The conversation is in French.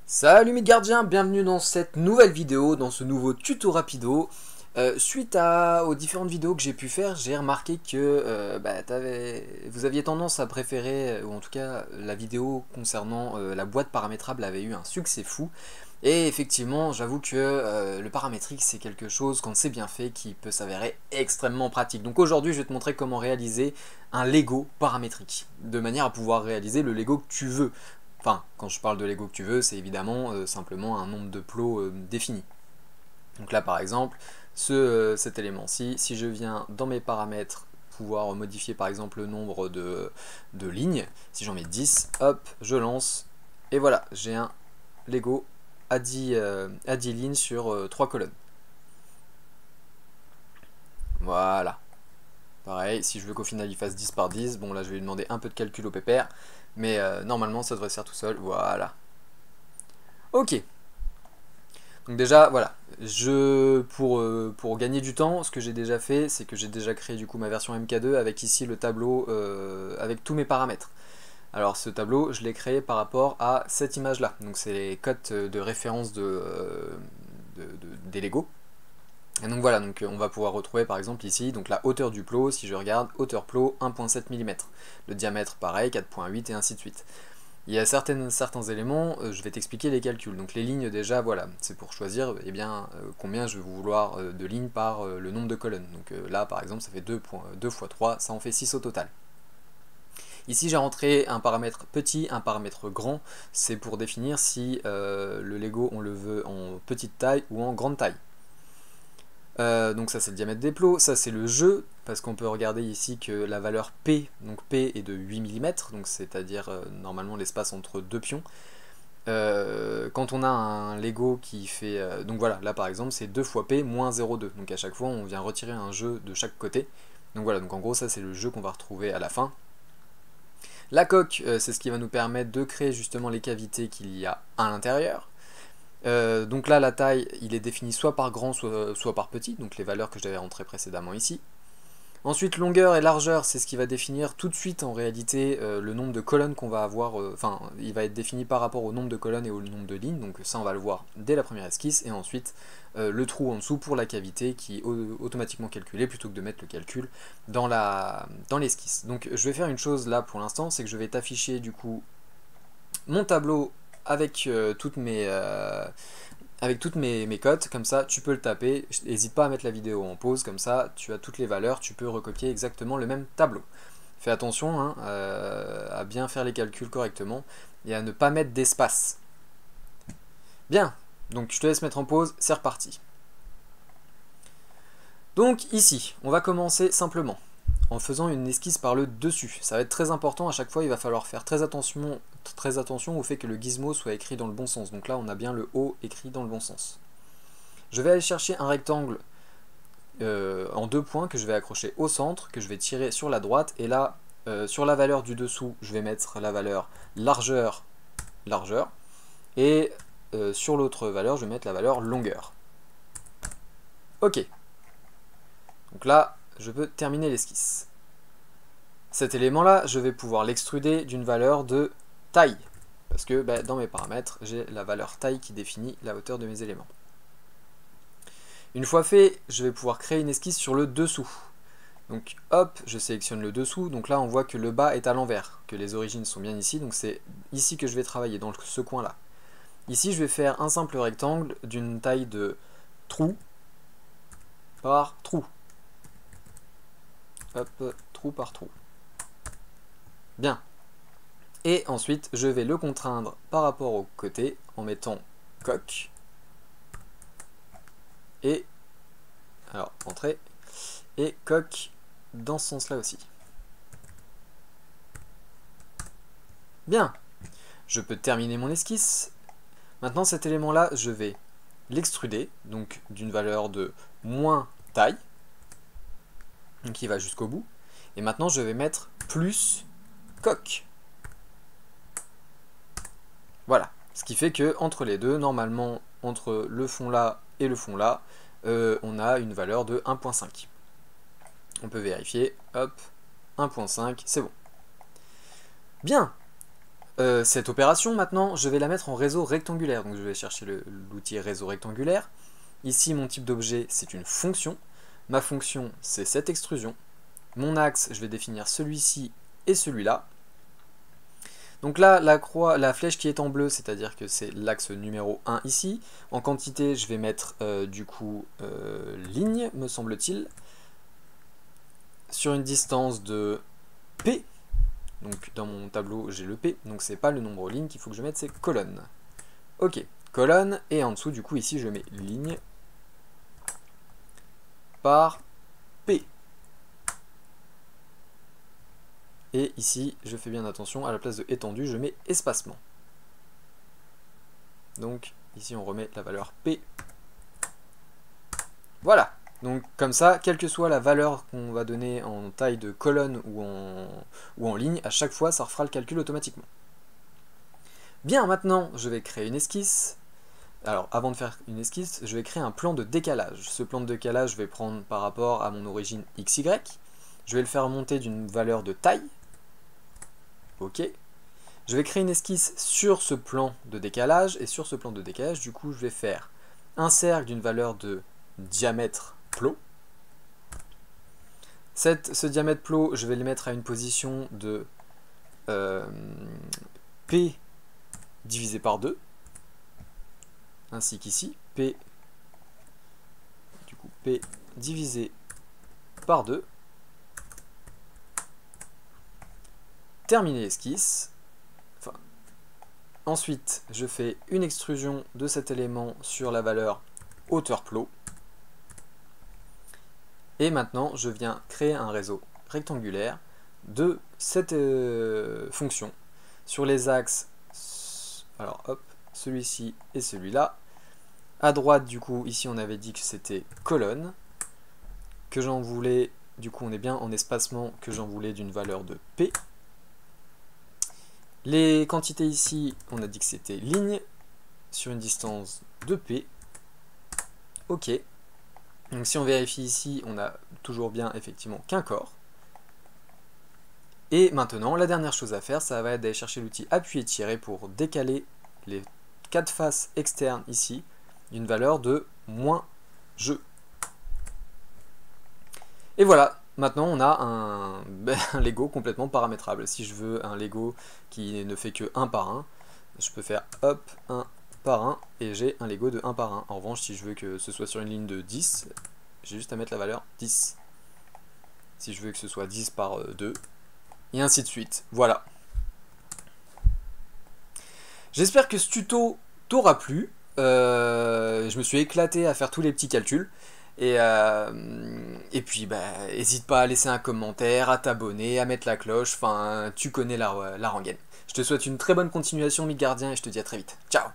Salut mes gardiens, bienvenue dans cette nouvelle vidéo, dans ce nouveau tuto rapido. Suite aux différentes vidéos que j'ai pu faire, j'ai remarqué que vous aviez tendance à préférer, ou en tout cas la vidéo concernant la boîte paramétrable avait eu un succès fou. Et effectivement, j'avoue que le paramétrique c'est quelque chose, quand c'est bien fait, qui peut s'avérer extrêmement pratique. Donc aujourd'hui je vais te montrer comment réaliser un Lego paramétrique, de manière à pouvoir réaliser le Lego que tu veux. Enfin, quand je parle de Lego que tu veux, c'est évidemment simplement un nombre de plots défini. Donc là par exemple, cet élément-ci, si je viens dans mes paramètres, pouvoir modifier par exemple le nombre de lignes, si j'en mets 10, hop, je lance, et voilà, j'ai un Lego à 10 lignes sur 3 colonnes. Voilà. Pareil, si je veux qu'au final il fasse 10 par 10, bon là je vais lui demander un peu de calcul au pépère, mais normalement ça devrait se faire tout seul, voilà. Ok, donc déjà, voilà, pour gagner du temps, ce que j'ai déjà fait, c'est que j'ai déjà créé du coup ma version MK2 avec ici le tableau avec tous mes paramètres. Alors ce tableau, je l'ai créé par rapport à cette image-là. Donc c'est les cotes de référence des Lego. Et donc voilà, donc on va pouvoir retrouver par exemple ici donc la hauteur du plot, si je regarde, hauteur plot 1.7 mm. Le diamètre pareil, 4.8 et ainsi de suite. Il y a certains éléments, je vais t'expliquer les calculs. Donc les lignes déjà, voilà, c'est pour choisir combien je vais vouloir de lignes par le nombre de colonnes. Donc là par exemple ça fait 2 fois 3, ça en fait 6 au total. Ici j'ai rentré un paramètre petit, un paramètre grand, c'est pour définir si le Lego on le veut en petite taille ou en grande taille. Donc ça c'est le diamètre des plots, ça c'est le jeu, parce qu'on peut regarder ici que la valeur P, donc P est de 8 mm, donc c'est-à-dire normalement l'espace entre deux pions. Quand on a un Lego qui fait... donc voilà, là par exemple c'est 2 fois P moins 0,2, donc à chaque fois on vient retirer un jeu de chaque côté. Donc voilà, donc en gros ça c'est le jeu qu'on va retrouver à la fin. La coque, c'est ce qui va nous permettre de créer justement les cavités qu'il y a à l'intérieur. Donc là la taille il est défini soit par grand soit par petit, donc les valeurs que j'avais rentrées précédemment ici. Ensuite longueur et largeur c'est ce qui va définir tout de suite en réalité le nombre de colonnes qu'on va avoir, enfin il va être défini par rapport au nombre de colonnes et au nombre de lignes, donc ça on va le voir dès la première esquisse, et ensuite le trou en dessous pour la cavité qui est automatiquement calculé plutôt que de mettre le calcul dans l'esquisse. Donc je vais faire une chose là pour l'instant, c'est que je vais t'afficher du coup mon tableau avec toutes mes cotes, comme ça tu peux le taper, n'hésite pas à mettre la vidéo en pause, comme ça tu as toutes les valeurs, tu peux recopier exactement le même tableau. Fais attention hein, à bien faire les calculs correctement et à ne pas mettre d'espace. Bien, donc je te laisse mettre en pause, c'est reparti. Donc ici, on va commencer simplement en faisant une esquisse par le dessus. Ça va être très important, à chaque fois il va falloir faire très attention au fait que le gizmo soit écrit dans le bon sens. Donc là on a bien le haut écrit dans le bon sens. Je vais aller chercher un rectangle en 2 points que je vais accrocher au centre, que je vais tirer sur la droite, et là sur la valeur du dessous je vais mettre la valeur largeur, et sur l'autre valeur je vais mettre la valeur longueur. Ok, donc là je peux terminer l'esquisse. Cet élément-là, je vais pouvoir l'extruder d'une valeur de taille, parce que dans mes paramètres, j'ai la valeur taille qui définit la hauteur de mes éléments. Une fois fait, je vais pouvoir créer une esquisse sur le dessous. Donc hop, je sélectionne le dessous, donc là on voit que le bas est à l'envers, que les origines sont bien ici, donc c'est ici que je vais travailler, dans ce coin-là. Ici je vais faire un simple rectangle d'une taille de trou par trou. Hop, trou par trou. Bien. Et ensuite, je vais le contraindre par rapport au côté en mettant coque. Et, alors, entrée. Et coque dans ce sens-là aussi. Bien. Je peux terminer mon esquisse. Maintenant, cet élément-là, je vais l'extruder, donc d'une valeur de moins taille, qui va jusqu'au bout. Et maintenant, je vais mettre plus coque. Voilà. Ce qui fait que entre les deux, normalement, entre le fond là et le fond là, on a une valeur de 1.5. On peut vérifier, hop, 1.5, c'est bon. Bien. cette opération, maintenant, je vais la mettre en réseau rectangulaire. Donc je vais chercher l'outil réseau rectangulaire. Ici, mon type d'objet, c'est une fonction. Ma fonction, c'est cette extrusion. Mon axe, je vais définir celui-ci et celui-là. Donc là, la flèche qui est en bleu, c'est-à-dire que c'est l'axe numéro 1 ici. En quantité, je vais mettre ligne, me semble-t-il, sur une distance de P. Donc dans mon tableau, j'ai le P, donc c'est pas le nombre ligne qu'il faut que je mette, c'est colonne. Ok, colonne, et en dessous, du coup, ici, je mets ligne par P. Et ici, je fais bien attention, à la place de étendu, je mets espacement. Donc, ici, on remet la valeur P. Voilà. Donc, comme ça, quelle que soit la valeur qu'on va donner en taille de colonne ou en ligne, à chaque fois, ça refera le calcul automatiquement. Bien, maintenant, je vais créer une esquisse. Alors, avant de faire une esquisse, je vais créer un plan de décalage. Ce plan de décalage, je vais prendre par rapport à mon origine XY. Je vais le faire monter d'une valeur de taille. Ok. Je vais créer une esquisse sur ce plan de décalage, et sur ce plan de décalage, du coup, je vais faire un cercle d'une valeur de diamètre plot. Ce diamètre plot, je vais le mettre à une position de P divisé par 2, ainsi qu'ici, P divisé par 2. Terminer l'esquisse. Ensuite, je fais une extrusion de cet élément sur la valeur hauteur plot. Et maintenant, je viens créer un réseau rectangulaire de cette fonction sur les axes, alors hop, celui-ci et celui-là. À droite, du coup, ici on avait dit que c'était colonne, que j'en voulais, du coup on est bien en espacement, que j'en voulais d'une valeur de P. Les quantités ici, on a dit que c'était ligne, sur une distance de P. Ok. Donc si on vérifie ici, on a toujours bien effectivement qu'un corps. Et maintenant, la dernière chose à faire, ça va être d'aller chercher l'outil appuyer-tirer pour décaler les 4 faces externes ici d'une valeur de -G. Et voilà, maintenant on a un Lego complètement paramétrable. Si je veux un Lego qui ne fait que 1 par 1, je peux faire hop, 1 par 1, et j'ai un Lego de 1 par 1. En revanche, si je veux que ce soit sur une ligne de 10, j'ai juste à mettre la valeur 10. Si je veux que ce soit 10 par 2, et ainsi de suite. Voilà. J'espère que ce tuto t'aura plu. Je me suis éclaté à faire tous les petits calculs. Et puis, n'hésite pas à laisser un commentaire, à t'abonner, à mettre la cloche. Enfin, tu connais la rengaine. Je te souhaite une très bonne continuation, Midgardien, et je te dis à très vite. Ciao!